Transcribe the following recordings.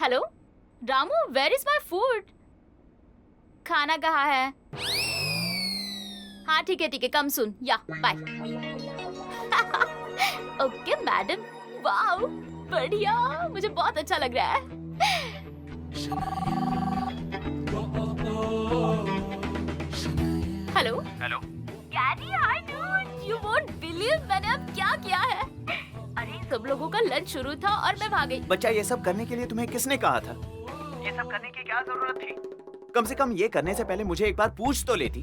Hello Ramu, where is my food? खाना कहाँ है? हाँ ठीक है, कम सुन, या बाय। ओके मैडम, वाओ बढ़िया, मुझे बहुत अच्छा लग रहा है। Hello hello daddy, hi dude, you won't believe मैंने अब क्या किया है। अरे सब लोगों का लंच शुरू था और मैं भाग गई। बच्चा, ये सब करने के लिए तुम्हें किसने कहा था? ये सब करने की क्या जरूरत थी? कम से कम ये करने से पहले मुझे एक बार पूछ तो लेती।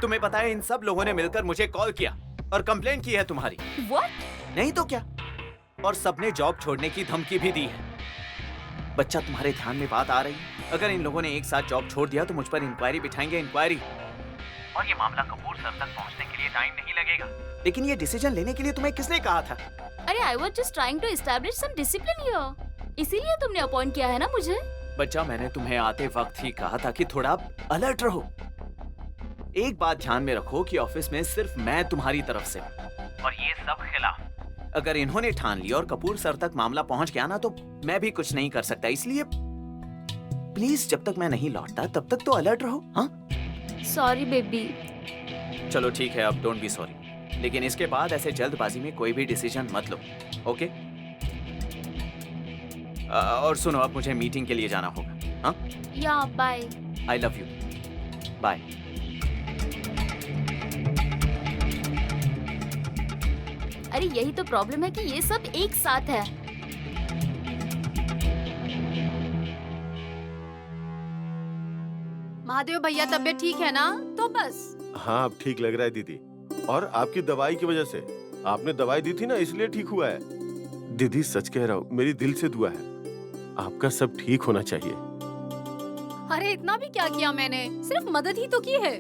तुम्हें पता है इन सब लोगों ने मिलकर मुझे कॉल किया और कंप्लेन की है तुम्हारी। What? नहीं तो क्या, और सबने जॉब छोड़ने की धमकी भी दी है। बच्चा, तुम्हारे ध्यान में बात आ रही? अगर इन लोगों ने एक साथ जॉब छोड़ दिया तो मुझ पर इंक्वायरी बिठाएंगे, इंक्वायरी। और ये मामला कपूर सर तक पहुंचने के लिए टाइम नहीं लगेगा। लेकिन ये डिसीजन लेने के लिए तुम्हें किसने कहा था? अरे I was just trying to establish some discipline here. इसीलिए तुमने अपॉइंट किया है ना मुझे। बच्चा, मैंने तुम्हें आते वक्त ही कहा था कि थोड़ा अलर्ट रहो। एक बात ध्यान में रखो कि ऑफिस में सिर्फ मैं तुम्हारी तरफ से, और ये सब खिलाफ। अगर इन्होंने ठान लिया और कपूर सर तक मामला पहुंच गया ना, तो मैं भी कुछ नहीं कर सकता। इसलिए प्लीज जब तक मैं नहीं लौटता तब तक तो अलर्ट रहो। हाँ, सॉरी बेबी। चलो ठीक है, अब डोंट बी सॉरी, लेकिन इसके बाद ऐसे जल्दबाजी में कोई भी डिसीजन मत लो, ओके? और सुनो, अब मुझे मीटिंग के लिए जाना होगा। हाँ, yeah bye. I love you, bye. अरे यही तो प्रॉब्लम है कि ये सब एक साथ है। महादेव भैया तबीयत ठीक है ना? तो बस। हाँ, अब ठीक लग रहा है दीदी। और आपकी दवाई की वजह से, आपने दवाई दी थी ना, इसलिए ठीक हुआ है। दीदी सच कह रहा हूँ, मेरी दिल से दुआ है, आपका सब ठीक होना चाहिए। अरे इतना भी क्या किया मैंने, सिर्फ मदद ही तो की है।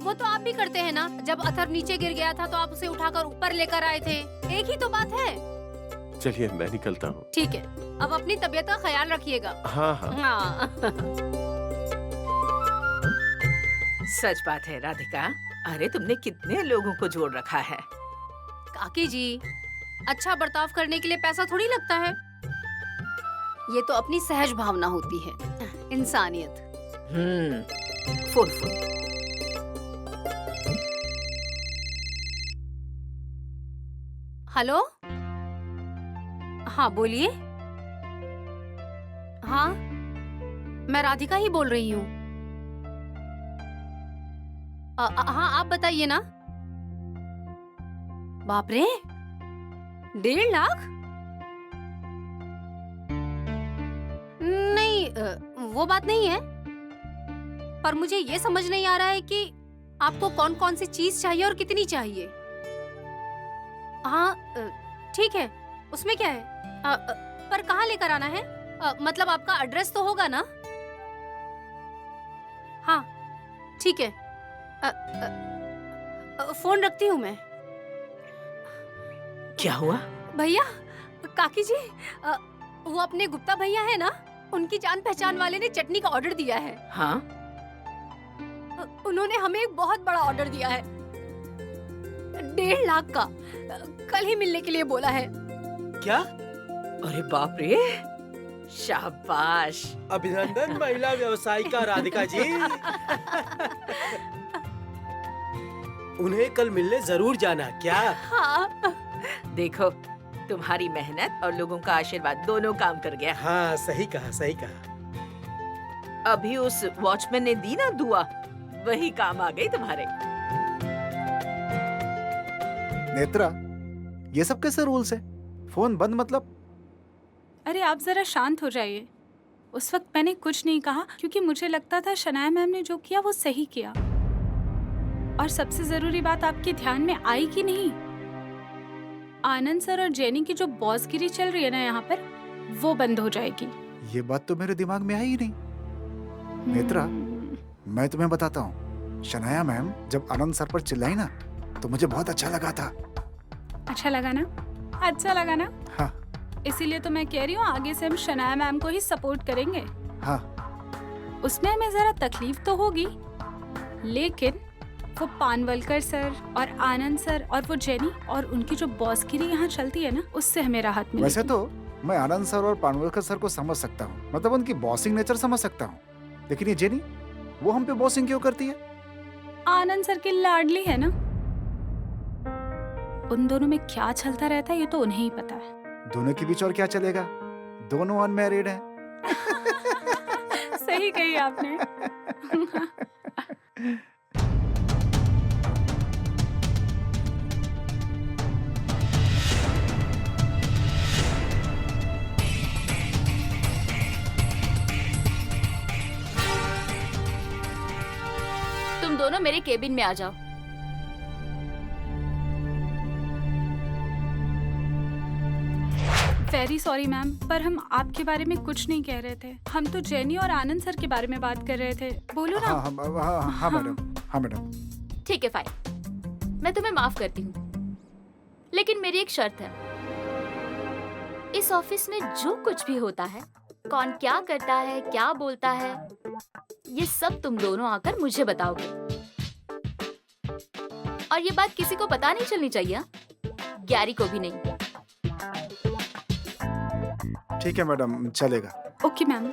वो तो आप भी करते हैं ना, जब अथर्व नीचे गिर गया था तो आप उसे उठाकर ऊपर लेकर आए थे, एक ही तो बात है। चलिए मैं निकलता हूँ। ठीक है, अब अपनी तबीयत का ख्याल रखिएगा। हाँ हाँ। हाँ। सच बात है राधिका, अरे तुमने कितने लोगों को जोड़ रखा है। काकी जी, अच्छा बर्ताव करने के लिए पैसा थोड़ी लगता है, ये तो अपनी सहज भावना होती है, इंसानियत। Full full. हेलो, हाँ बोलिए। हाँ, मैं राधिका ही बोल रही हूँ। हाँ आप बताइए ना। बाप रे, 1.5 लाख? नहीं, वो बात नहीं है, पर मुझे ये समझ नहीं आ रहा है कि आपको कौन कौन सी चीज चाहिए और कितनी चाहिए। हाँ ठीक है, उसमें क्या है, पर कहाँ लेकर आना है? मतलब आपका एड्रेस तो होगा ना? हाँ ठीक है, फोन रखती हूँ मैं। क्या हुआ? भैया, काकी जी, वो अपने गुप्ता भैया है ना, उनकी जान पहचान वाले ने चटनी का ऑर्डर दिया है। हाँ? उन्होंने हमें एक बहुत बड़ा ऑर्डर दिया है, 1.5 लाख का, कल ही मिलने के लिए बोला है। क्या? अरे बाप रे, शाबाश। अभिनंदन महिला व्यवसायिका राधिका जी। उन्हें कल मिलने जरूर जाना, क्या? हाँ। देखो, तुम्हारी मेहनत और लोगों का आशीर्वाद दोनों काम कर गया। हाँ सही कहा, सही कहा। अभी उस वॉचमैन ने दी ना दुआ, वही काम आ गई तुम्हारे। नेत्रा, ये सब कैसे रूल्स है? फोन बंद मतलब? अरे आप जरा शांत हो जाइए। उस वक्त मैंने कुछ नहीं कहा क्योंकि मुझे लगता था शनाया मैम ने जो किया वो सही किया। और सबसे जरूरी बात आपके ध्यान में आई कि नहीं, आनंद सर और जेनी की जो बॉसगिरी चल रही है ना यहाँ पर, वो बंद हो जाएगी। ये बात तो मेरे दिमाग में आई ही नहीं। नेत्रा, मैं तुम्हें बताता हूँ, शनाया मैम जब आनंद सर पर चिल्लाई ना, तो मुझे बहुत अच्छा लगा था। अच्छा लगा ना? अच्छा लगा ना? हाँ। इसीलिए तो मैं कह रही हूँ, आगे से हम शनाया मैम को ही सपोर्ट करेंगे। हाँ। उसमें हमें जरा तकलीफ तो होगी, लेकिन वो पानवलकर सर और आनंद सर और वो जेनी और उनकी जो बॉसगिरी यहाँ चलती है ना, उससे हमें राहत मिलेगी। वैसे तो मैं आनंद सर और पानवलकर सर को समझ सकता हूँ, मतलब उनकी बॉसिंग नेचर समझ सकता हूँ, लेकिन ये जेनी, वो हम पे बॉसिंग क्यों करती है? आनंद सर की लाडली है ना, उन दोनों में क्या चलता रहता है ये तो उन्हें ही पता है। दोनों के बीच और क्या चलेगा, दोनों अनमैरिड हैं। सही कही आपने। तुम दोनों मेरे केबिन में आ जाओ। वेरी सॉरी मैम, पर हम आपके बारे में कुछ नहीं कह रहे थे। हम तो जेनी और आनंद सर के बारे में बात कर रहे थे। बोलो ना। हाँ मैडम, हाँ मैडम। ठीक है फाइन, मैं तुम्हें माफ करती हूँ, लेकिन मेरी एक शर्त है। इस ऑफिस में जो कुछ भी होता है, कौन क्या करता है, क्या बोलता है, ये सब तुम दोनों आकर मुझे बताओगे। और ये बात किसी को पता नहीं चलनी चाहिए, गैरी को भी नहीं। ठीक है मैडम, चलेगा। Okay ma'am.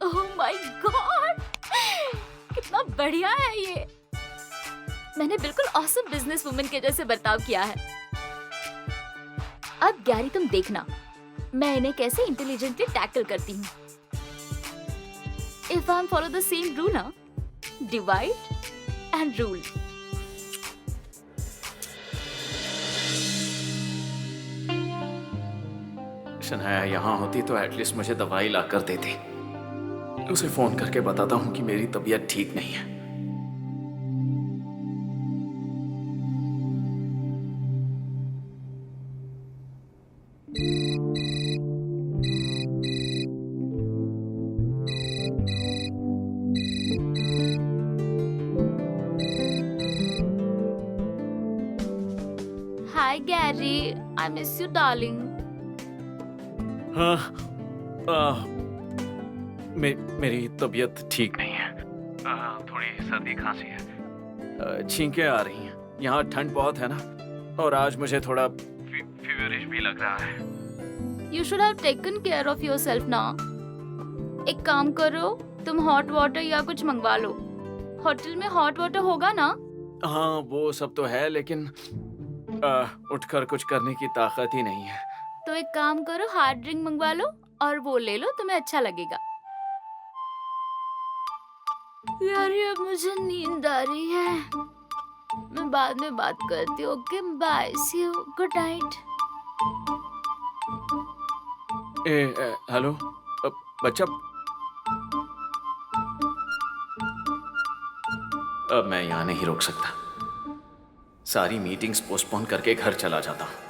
Oh my God, कितना बढ़िया है ये। मैंने बिल्कुल ऑसम बिजनेस वुमन के जैसे बर्ताव किया है। अब गैरी तुम देखना, मैं इन्हें कैसे इंटेलिजेंटली टैकल करती हूँ। If I follow the same rule ना, डिवाइड एंड रूल। शनाया यहाँ होती तो एटलीस्ट मुझे दवाई ला कर देती। उसे फोन करके बताता हूँ कि मेरी तबीयत ठीक नहीं है। Hi Gary, I miss you darling. हाँ, मेरी तबीयत ठीक नहीं है। थोड़ी सर्दी खांसी है, छींकें आ रही हैं। यहाँ ठंड बहुत है ना, और आज मुझे थोड़ा फीवरिश भी लग रहा है। You should have taken care of yourself ना। एक काम करो, तुम हॉट वाटर या कुछ मंगवा लो। होटल में हॉट वाटर होगा ना? हाँ वो सब तो है, लेकिन उठकर कुछ करने की ताकत ही नहीं है। तो एक काम करो, हार्ड ड्रिंक मंगवा लो और वो ले लो, तुम्हें अच्छा लगेगा। यार अब मुझे नींद आ रही है, मैं बाद में बात करती हूँ। Okay bye, see you, good night. Hello बच्चा, अब मैं यहाँ नहीं रुक सकता। सारी मीटिंग्स पोस्टपोन करके घर चला जाता हूँ।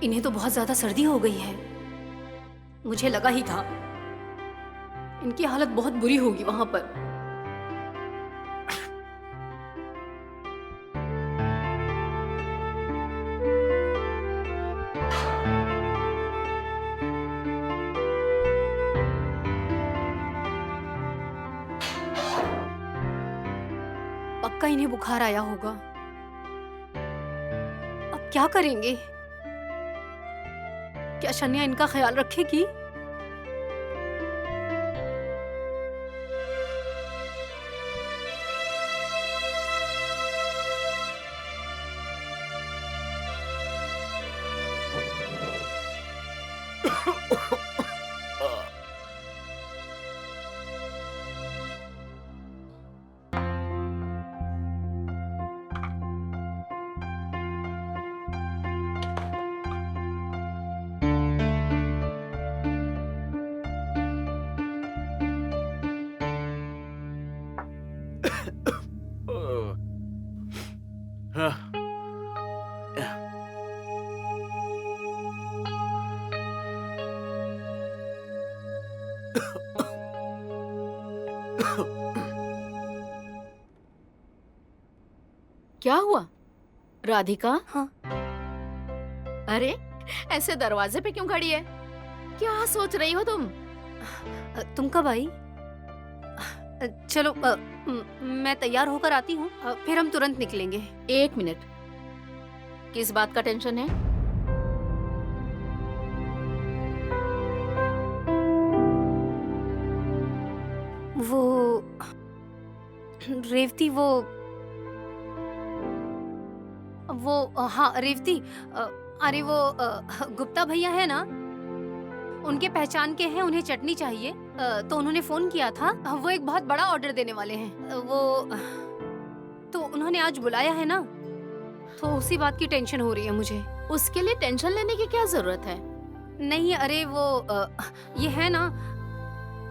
इन्हें तो बहुत ज्यादा सर्दी हो गई है। मुझे लगा ही था इनकी हालत बहुत बुरी होगी वहां पर। पक्का इन्हें बुखार आया होगा। अब क्या करेंगे? क्या शन्या इनका ख्याल रखेगी? क्या हुआ राधिका? हाँ। अरे ऐसे दरवाजे पे क्यों खड़ी है? क्या सोच रही हो तुम? तुम कब आई? चलो मैं तैयार होकर आती हूँ, फिर हम तुरंत निकलेंगे। एक मिनट, किस बात का टेंशन है? वो रेवती, वो हाँ रेवती, अरे वो गुप्ता भैया है ना, उनके पहचान के हैं, उन्हें चटनी चाहिए, तो उन्होंने फोन किया था। वो एक बहुत बड़ा ऑर्डर देने वाले हैं। वो तो उन्होंने आज बुलाया है ना, तो उसी बात की टेंशन हो रही है मुझे। उसके लिए टेंशन लेने की क्या जरूरत है? नहीं, अरे वो ये है ना,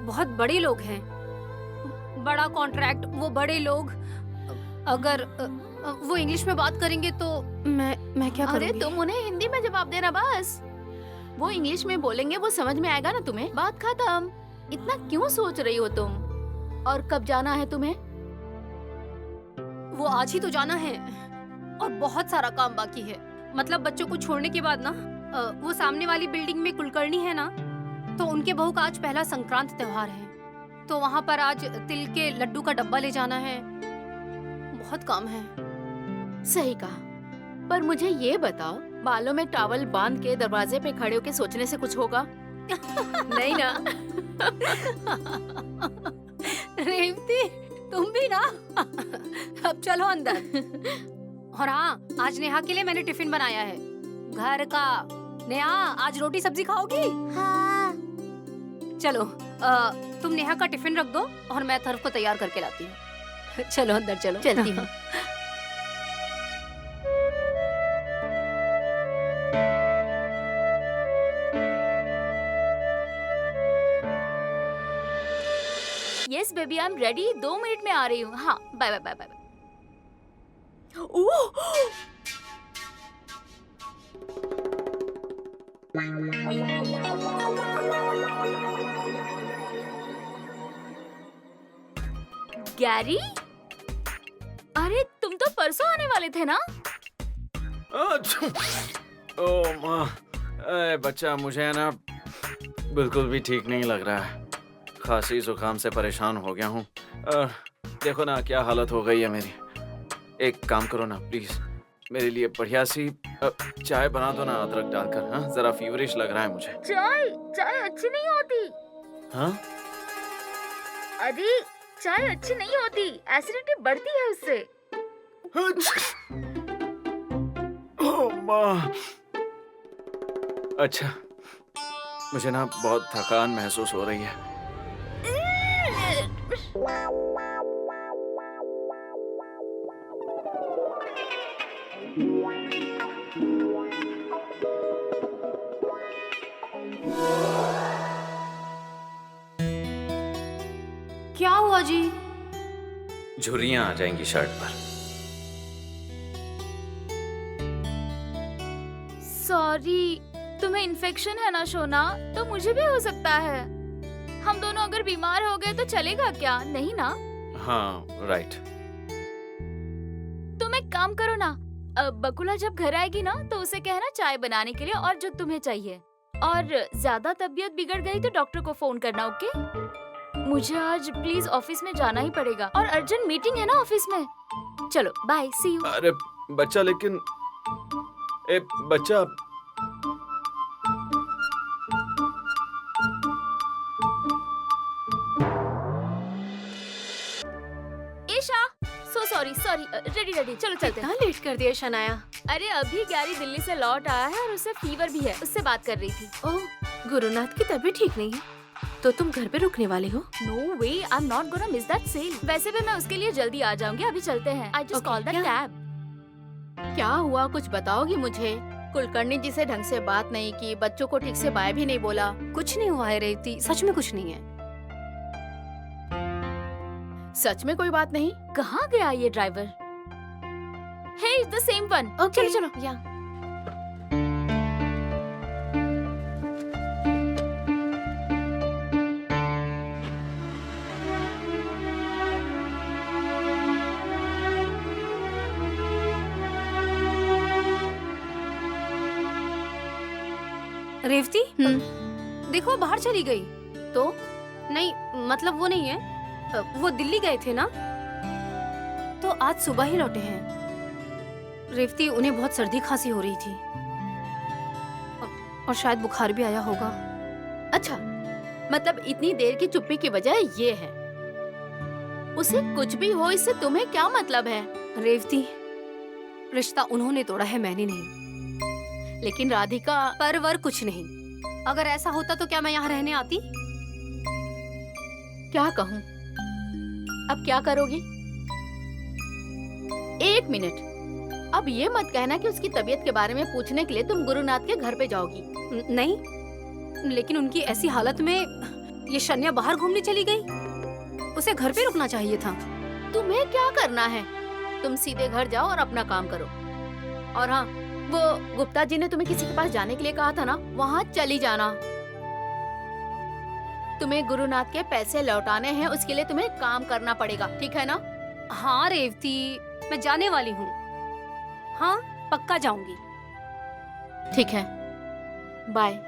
बहुत बड़े लोग हैं, बड़ा कॉन्ट्रैक्ट, वो बड़े लोग अगर वो इंग्लिश में बात करेंगे तो मैं क्या अरे करूंगी? तुम उन्हें हिंदी में जवाब देना बस। वो इंग्लिश में बोलेंगे, वो समझ में आएगा ना तुम्हें। बात खत्म। इतना क्यों सोच रही हो तुम? और कब जाना है तुम्हें? वो आज ही तो जाना है और बहुत सारा काम बाकी है। मतलब बच्चों को छोड़ने के बाद ना, वो सामने वाली बिल्डिंग में कुलकर्णी है ना, तो उनके बहू का आज पहला संक्रांत त्योहार है, तो वहाँ पर आज तिल के लड्डू का डब्बा ले जाना है। बहुत काम है। सही कहा, पर मुझे ये बताओ, बालों में टॉवल बांध के दरवाजे पे खड़े होके सोचने से कुछ होगा? नहीं ना? रेवती, तुम भी ना। अब चलो अंदर। और हाँ, आज नेहा के लिए मैंने टिफिन बनाया है घर का। नेहा, आज रोटी सब्जी खाओगी? हाँ। चलो, तुम नेहा का टिफिन रख दो और मैं अथर्व को तैयार करके लाती हूँ। चलो अंदर चलो। चलती हूँ। Yes baby, I am ready. 2 minute में आ रही हूँ। हाँ, bye bye bye bye. Gary, अरे तुम तो परसों आने वाले थे ना? ओ माँ, अरे बच्चा, मुझे है ना बिल्कुल भी ठीक नहीं लग रहा है। खांसी जुकाम से परेशान हो गया हूँ। देखो ना क्या हालत हो गई है मेरी। एक काम करो ना प्लीज, मेरे लिए बढ़िया सी चाय बना दो ना, अदरक डालकर। हाँ, जरा फीवरिश लग रहा है मुझे। चाय चाय अच्छी नहीं होती। हाँ, अरे चाय अच्छी नहीं होती, एसिडिटी बढ़ती है उससे। ओ माँ, अच्छा, मुझे ना बहुत थकान महसूस हो रही है। क्या हुआ जी? झुर्रियां आ जाएंगी शर्ट पर। सॉरी, तुम्हें इन्फेक्शन है ना शोना, तो मुझे भी हो सकता है। हम दोनों अगर बीमार हो गए तो चलेगा क्या? नहीं ना? हाँ, राइट। तुम एक काम करो ना, बकुला जब घर आएगी ना तो उसे कहना चाय बनाने के लिए और जो तुम्हें चाहिए। और ज्यादा तबीयत बिगड़ गई तो डॉक्टर को फोन करना, ओके? मुझे आज प्लीज ऑफिस में जाना ही पड़ेगा और अर्जेंट मीटिंग है ना ऑफिस में। चलो बाय, सी यू। अरे बच्चा, लेकिन बच्चा, Isha, so sorry sorry, ready ready, चलो चलते हैं। इतना लेट कर दिया शनाया। अरे अभी गैरी दिल्ली से लौट आया है और उसे फीवर भी है, उससे बात कर रही थी। ओह, गुरुनाथ की तबीयत ठीक नहीं है, तो तुम घर पे रुकने वाले हो? No way, I am not gonna miss that sale. वैसे भी मैं उसके लिए जल्दी आ जाऊंगी, अभी चलते हैं। I just Okay, call the क्या? कैब। क्या हुआ, कुछ बताओगी मुझे? कुलकर्णी जी से ढंग से बात नहीं की, बच्चों को ठीक से बाय भी नहीं बोला। कुछ नहीं हुआ है रेवती, सच में कुछ नहीं है। सच में कोई बात नहीं? कहाँ गया ये driver? Hey, it's the same one. चलो चलो Yeah. रेवती, हम्म। देखो बाहर चली गई। तो नहीं, मतलब वो नहीं है, वो दिल्ली गए थे ना, तो आज सुबह ही लौटे हैं। रेवती, उन्हें बहुत सर्दी खांसी हो रही थी और शायद बुखार भी आया होगा। अच्छा, मतलब इतनी देर की चुप्पी की वजह ये है। उसे कुछ भी हो, इससे तुम्हें क्या मतलब है? रेवती, रिश्ता उन्होंने तोड़ा है, मैंने नहीं। लेकिन राधिका, परवर कुछ नहीं। अगर ऐसा होता तो क्या मैं यहाँ रहने आती? क्या कहूँ? अब क्या करोगी? एक मिनट, अब ये मत कहना कि उसकी तबीयत के बारे में पूछने के लिए तुम गुरुनाथ के घर पे जाओगी। नहीं, लेकिन उनकी ऐसी हालत में ये शन्या बाहर घूमने चली गई। उसे घर पे रुकना चाहिए था। तुम्हें क्या करना है? तुम सीधे घर जाओ और अपना काम करो। और हाँ, वो गुप्ता जी ने तुम्हें किसी के पास जाने के लिए कहा था ना, वहाँ चली जाना। तुम्हें गुरुनाथ के पैसे लौटाने हैं, उसके लिए तुम्हें काम करना पड़ेगा, ठीक है ना? हाँ रेवती, मैं जाने वाली हूँ। हाँ, पक्का जाऊंगी। ठीक है, बाय।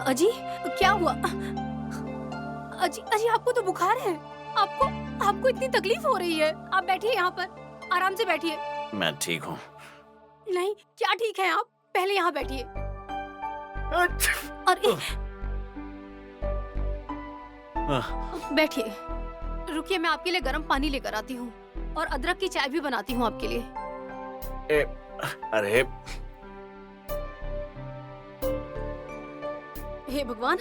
अजी, क्या हुआ? अजी, अजी, आपको तो बुखार है। आपको इतनी तकलीफ हो रही है। आप बैठिए यहाँ पर, आराम से बैठिए। मैं ठीक हूँ। नहीं, क्या ठीक है आप? पहले यहाँ बैठिए। अरे, बैठिए। रुकिए, मैं आपके लिए गर्म पानी लेकर आती हूँ और अदरक की चाय भी बनाती हूँ आपके लिए। अरे हे भगवान,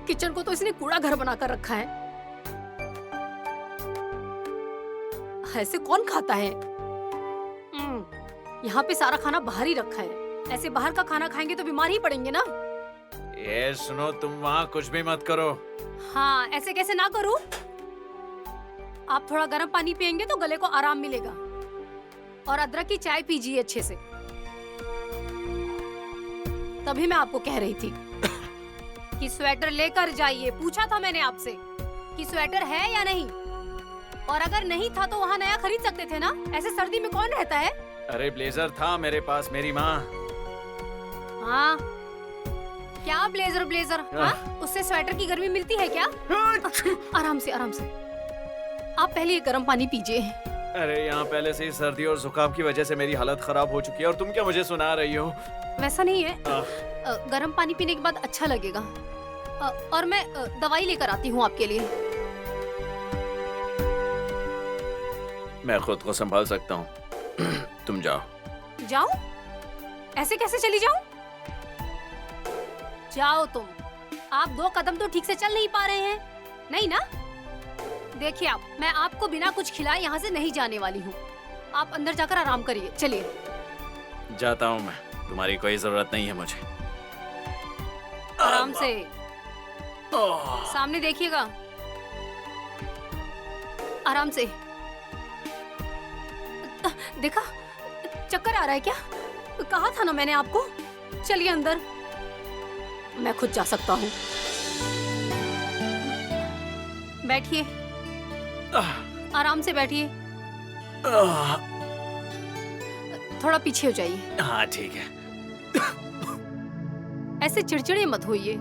किचन को तो इसने कूड़ा घर बनाकर रखा है। ऐसे कौन खाता है? यहाँ पे सारा खाना बाहर ही रखा है। ऐसे बाहर का खाना खाएंगे तो बीमार ही पड़ेंगे ना। ये सुनो, तुम वहाँ कुछ भी मत करो। हाँ, ऐसे कैसे ना करूँ? आप थोड़ा गर्म पानी पियेंगे तो गले को आराम मिलेगा। और अदरक की चाय पीजिए अच्छे से। तभी मैं आपको कह रही थी कि स्वेटर लेकर जाइए। पूछा था मैंने आपसे कि स्वेटर है या नहीं, और अगर नहीं था तो वहाँ नया खरीद सकते थे ना। ऐसे सर्दी में कौन रहता है? अरे ब्लेजर था मेरे पास, मेरी माँ। हाँ, क्या ब्लेजर? हाँ, उससे स्वेटर की गर्मी मिलती है क्या? आराम से, आराम से। आप पहले ये गर्म पानी पीजिए। अरे यहाँ पहले से ही सर्दी और जुकाम की वजह से मेरी हालत खराब हो चुकी है, और तुम क्या मुझे सुना रही हो? वैसा नहीं है, गर्म पानी पीने के बाद अच्छा लगेगा। और मैं दवाई लेकर आती हूँ आपके लिए। मैं खुद को संभाल सकता हूँ। तुम जाओ। जाओ? ऐसे कैसे चली जाऊं? जाओ तुम। आप 2 कदम तो ठीक से चल नहीं पा रहे हैं, नहीं ना? देखिए आप, मैं आपको बिना कुछ खिलाए यहाँ से नहीं जाने वाली हूँ। आप अंदर जाकर आराम करिए। चलिए। जाता हूँ मैं, तुम्हारी कोई जरूरत नहीं है मुझे। आराम से, सामने देखिएगा। आराम से। देखा, चक्कर आ रहा है क्या? कहा था ना मैंने आपको। चलिए अंदर, मैं खुद जा सकता हूँ। बैठिए, आराम से बैठिए। थोड़ा पीछे हो जाइए। हाँ ठीक है। ऐसे चिड़चिड़े मत होइए।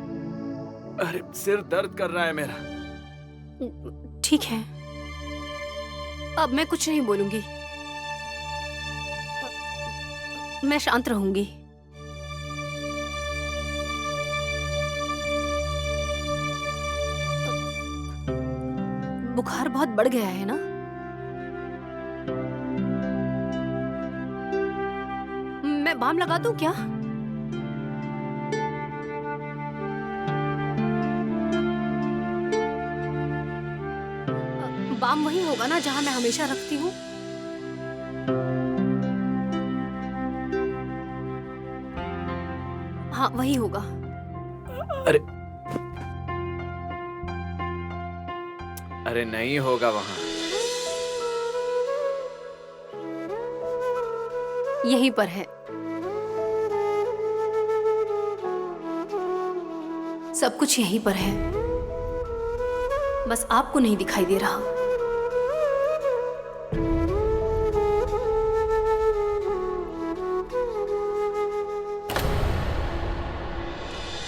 अरे सिर दर्द कर रहा है मेरा। ठीक है। अब मैं कुछ नहीं बोलूंगी। मैं शांत रहूंगी। बुखार बहुत बढ़ गया है ना? मैं बाम लगा दूं क्या? बाम वही होगा ना जहां मैं हमेशा रखती हूँ? हाँ वही होगा। अरे नहीं होगा वहां। यहीं पर है। सब कुछ यहीं पर है, बस आपको नहीं दिखाई दे रहा।